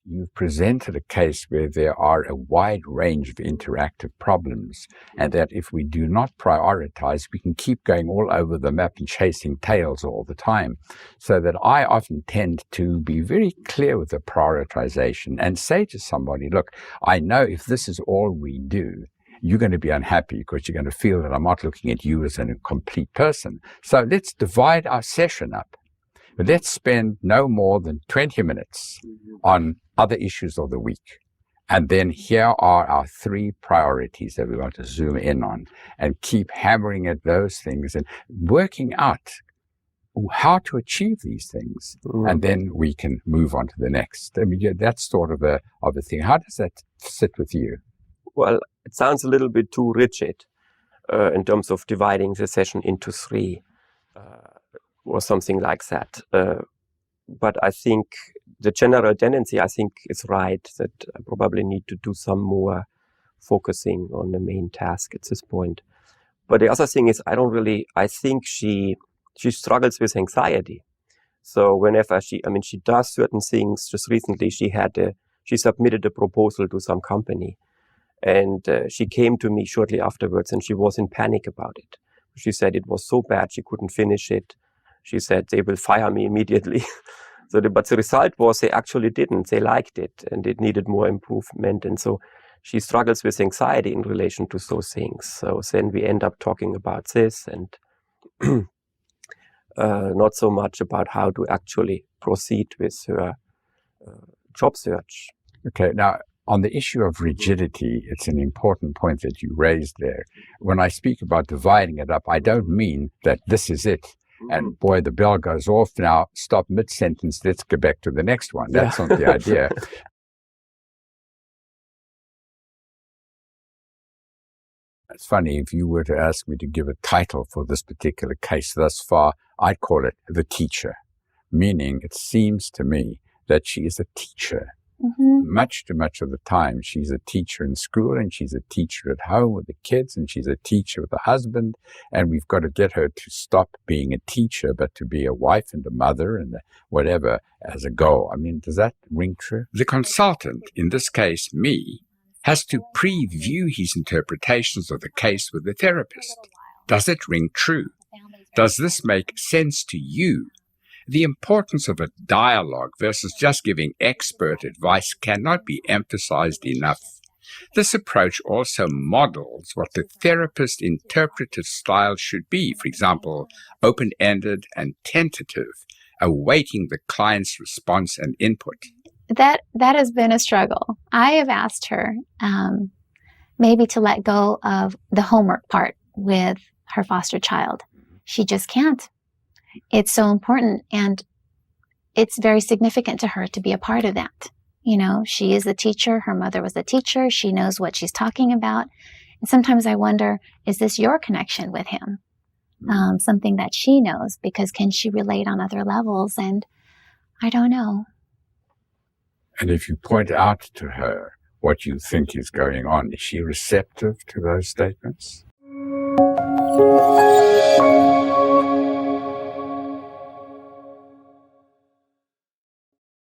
You've presented a case where there are a wide range of interactive problems, and that if we do not prioritize, we can keep going all over the map and chasing tails all the time. So that I often tend to be very clear with the prioritization and say to somebody, look, I know if this is all we do, you're going to be unhappy because you're going to feel that I'm not looking at you as a complete person. So let's divide our session up. But let's spend no more than 20 minutes on other issues of the week. And then here are our 3 priorities that we want to zoom in on and keep hammering at those things and working out how to achieve these things. And then we can move on to the next. I mean, yeah, that's sort of a thing. How does that sit with you? Well, it sounds a little bit too rigid in terms of dividing the session into 3. Or something like that. But I think the general tendency, I think, is right, that I probably need to do some more focusing on the main task at this point. But the other thing is, I think she struggles with anxiety. So whenever she does certain things. Just recently, she submitted a proposal to some company, and she came to me shortly afterwards, and she was in panic about it. She said it was so bad she couldn't finish it. She said they will fire me immediately. But the result was they actually didn't. They liked it, and it needed more improvement. And so she struggles with anxiety in relation to those things. So then we end up talking about this and not so much about how to actually proceed with her job search. Okay, now on the issue of rigidity, it's an important point that you raised there. When I speak about dividing it up, I don't mean that this is it. And boy, the bell goes off now, stop mid-sentence, let's go back to the next one. That's not the idea. It's funny, if you were to ask me to give a title for this particular case thus far, I'd call it The Teacher, meaning it seems to me that she is a teacher. Much too much of the time, she's a teacher in school, and she's a teacher at home with the kids, and she's a teacher with the husband, and we've got to get her to stop being a teacher, but to be a wife and a mother and whatever as a goal. I mean, does that ring true? The consultant, in this case, me, has to preview his interpretations of the case with the therapist. Does it ring true? Does this make sense to you? The importance of a dialogue versus just giving expert advice cannot be emphasized enough. This approach also models what the therapist's interpretive style should be, for example, open-ended and tentative, awaiting the client's response and input. That has been a struggle. I have asked her maybe to let go of the homework part with her foster child. She just can't. It's so important, and it's very significant to her to be a part of that. You know, she is a teacher. Her mother was a teacher. She knows what she's talking about. And sometimes I wonder, is this your connection with him? Something that she knows, because can she relate on other levels? And I don't know. And if you point out to her what you think is going on, is she receptive to those statements?